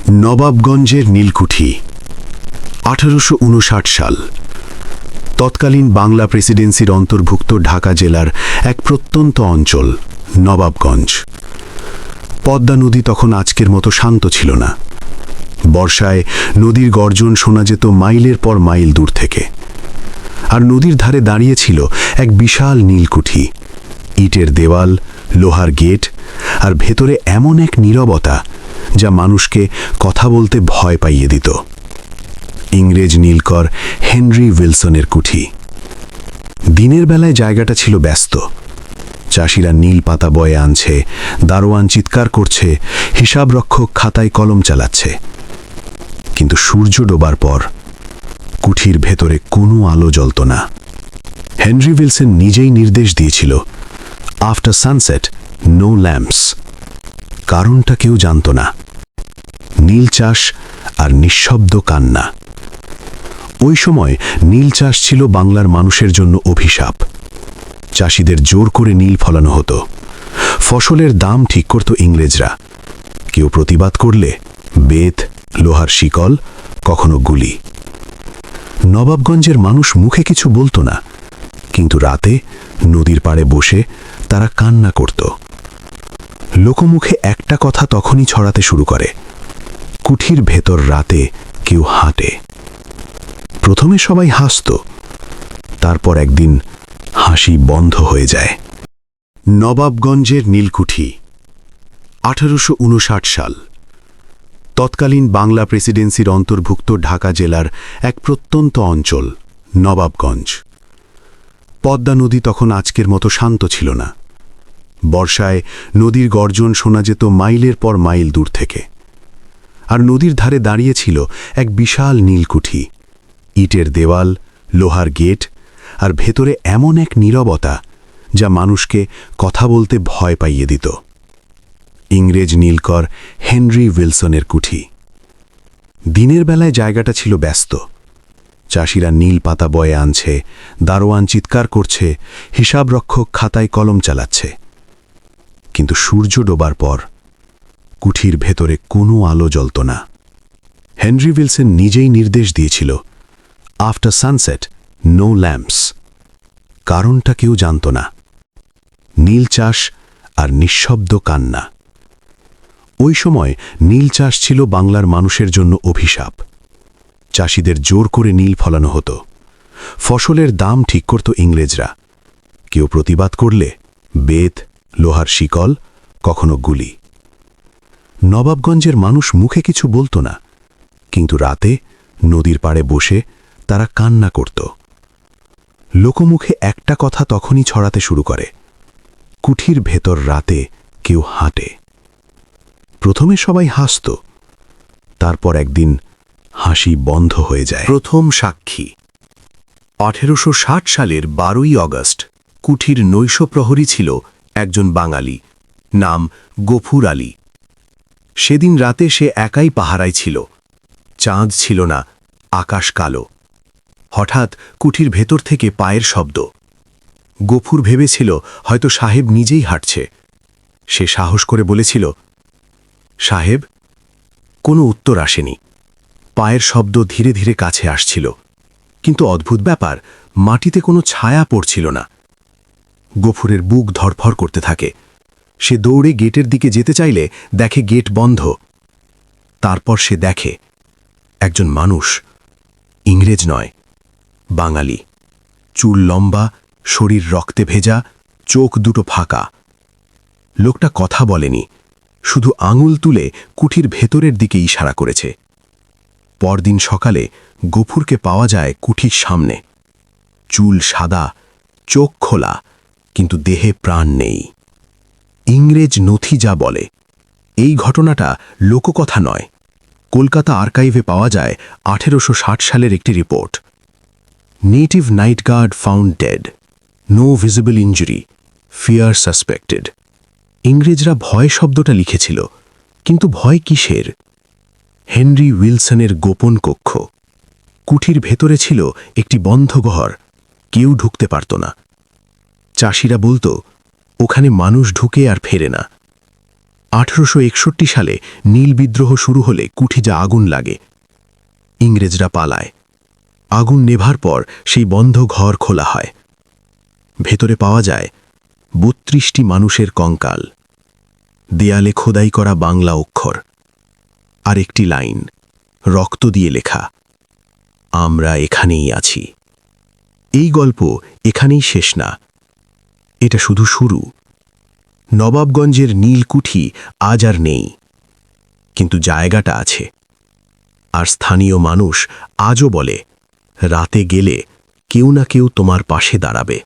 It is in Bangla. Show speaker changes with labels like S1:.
S1: নবাবগঞ্জের নীলকুঠি 1859 সাল তৎকালীন বাংলা প্রেসিডেন্সির অন্তর্ভুক্ত ঢাকা জেলার এক প্রত্যন্ত অঞ্চল নবাবগঞ্জ। পদ্মা নদী তখন আজকের মতো শান্ত ছিল না। বর্ষায় নদীর গর্জন শোনা যেত মাইলের পর মাইল দূর থেকে। আর নদীর ধারে দাঁড়িয়েছিল এক বিশাল নীলকুঠি, ইটের দেওয়াল, লোহার গেট, আর ভেতরে এমন এক নীরবতা যা মানুষকে কথা বলতে ভয় পাইয়ে দিত। ইংরেজ নীলকর হেনরি উইলসনের কুঠি। দিনের বেলায় জায়গাটা ছিল ব্যস্ত। চাষিরা নীল পাতা বয়ে আনছে, দারোয়ান চিৎকার করছে, হিসাবরক্ষক খাতায় কলম চালাচ্ছে। কিন্তু সূর্য ডোবার পর কুঠির ভেতরে কোনো আলো জ্বলত না। হেনরি উইলসন নিজেই নির্দেশ দিয়েছিল, আফটার সানসেট নো ল্যাম্পস। কারণটা কেউ জানত না। নীল চাষ আর নিঃশব্দ কান্না। ওই সময় নীল চাষ ছিল বাংলার মানুষের জন্য অভিশাপ। চাষিদের জোর করে নীল ফলানো হতো। ফসলের দাম ঠিক করত ইংরেজরা। কেউ প্রতিবাদ করলে বেত, লোহার শিকল, কখনো গুলি। নবাবগঞ্জের মানুষ মুখে কিছু বলতো না, কিন্তু রাতে নদীর পাড়ে বসে তারা কান্না করত। লোকমুখে একটা কথা তখনই ছড়াতে শুরু করে, কুঠির ভেতর রাতে কেউ হাঁটে। প্রথমে সবাই হাসত, তারপর একদিন হাসি বন্ধ হয়ে যায়। নবাবগঞ্জের নীলকুঠি 1859 সাল তৎকালীন বাংলা প্রেসিডেন্সির অন্তর্ভুক্ত ঢাকা জেলার এক প্রত্যন্ত অঞ্চল নবাবগঞ্জ। পদ্মা নদী তখন আজকের মতো শান্ত ছিল না। বর্ষায় নদীর গর্জন শোনা যেত মাইলের পর মাইল দূর থেকে। আর নদীর ধারে দাঁড়িয়েছিল এক বিশাল নীলকুঠি, ইটের দেওয়াল, লোহার গেট, আর ভেতরে এমন এক নীরবতা যা মানুষকে কথা বলতে ভয় পাইয়ে দিত। ইংরেজ নীলকর হেনরি উইলসনের কুঠি। দিনের বেলায় জায়গাটা ছিল ব্যস্ত। চাষিরা নীল পাতা বয়ে আনছে, দারোয়ান চিৎকার করছে, হিসাবরক্ষক খাতায় কলম চালাচ্ছে। কিন্তু সূর্য ডোবার পর কুঠির ভেতরে কোনো আলো জ্বলত না। হেনরি উইলসন নিজেই নির্দেশ দিয়েছিল, আফটার সানসেট নো ল্যাম্পস। কারণটা কেউ জানত না। নীল চাষ আর নিঃশব্দ কান্না। ওই সময় নীল চাষ ছিল বাংলার মানুষের জন্য অভিশাপ। চাষিদের জোর করে নীল ফলানো হতো। ফসলের দাম ঠিক করত ইংরেজরা। কেউ প্রতিবাদ করলে বেত, লোহার শিকল, কখনো গুলি। নবাবগঞ্জের মানুষ মুখে কিছু বলতো না, কিন্তু রাতে নদীর পাড়ে বসে তারা কান্না করত। লোকমুখে একটা কথা তখনই ছড়াতে শুরু করে, কুঠির ভেতর রাতে কেউ হাঁটে। প্রথমে সবাই হাসত, তারপর একদিন হাসি বন্ধ হয়ে যায়। প্রথম সাক্ষী 1860 সালের 12ই অগস্ট কুঠির নৈশ প্রহরী ছিল একজন বাঙালি, নাম গফুর আলী। সেদিন রাতে সে একাই পাহারায় ছিল। চাঁদ ছিল না, আকাশ কালো। হঠাৎ কুঠির ভেতর থেকে পায়ের শব্দ। গফুর ভেবেছিল হয়তো সাহেব নিজেই হাঁটছে। সে সাহস করে বলেছিল, সাহেব। কোনো উত্তর আসেনি। পায়ের শব্দ ধীরে ধীরে কাছে আসছিল, কিন্তু অদ্ভুত ব্যাপার, মাটিতে কোনো ছায়া পড়ছিল না। গফুরের বুক ধড়ফড় করতে থাকে। সে দৌড়ে গেটের দিকে যেতে চাইলে দেখে গেট বন্ধ। তারপর সে দেখে একজন মানুষ, ইংরেজ নয়, বাঙালি। চুল লম্বা, শরীর রক্তে ভেজা, চোখ দুটো ফাঁকা। লোকটা কথা বলেনি, শুধু আঙুল তুলে কুঠির ভেতরের দিকে ইশারা করেছে। পরদিন সকালে গফুরকে পাওয়া যায় কুঠির সামনে। চুল সাদা, চোখ খোলা, কিন্তু দেহে প্রাণ নেই। ইংরেজ নথি যা বলে, এই ঘটনাটা লোককথা নয়। কলকাতা আর্কাইভে পাওয়া যায় 1860 সালের একটি report. Native night guard found dead, no visible injury, fear suspected. ইংরেজরা ভয় শব্দটা লিখেছিল, কিন্তু ভয় কিসের? হেনরি উইলসনের গোপন কক্ষ। কুঠির ভেতরে ছিল একটি বন্ধ ঘর, কেউ ঢুকতে পারত না। চাষিরা বলতো, ওখানে মানুষ ঢুকে আর ফেরে না।
S2: 1861 সালে নীল বিদ্রোহ শুরু হলে কুঠিজা আগুন লাগে। ইংরেজরা পালায়। আগুন নেভার পর সেই বন্ধ ঘর খোলা হয়। ভেতরে পাওয়া যায় 32টি মানুষের কঙ্কাল, দেয়ালে খোদাই করা বাংলা অক্ষর, আর একটি লাইন রক্ত দিয়ে লেখা, আমরা এখানেই আছি। এই গল্প এখানেই শেষ না, এটা শুধু শুরু। নবাবগঞ্জের নীলকুঠি আজ আর নেই, কিন্তু জায়গাটা আছে। আর স্থানীয় মানুষ আজও বলে, রাতে গেলে কেউ না কেউ তোমার পাশে দাঁড়াবে।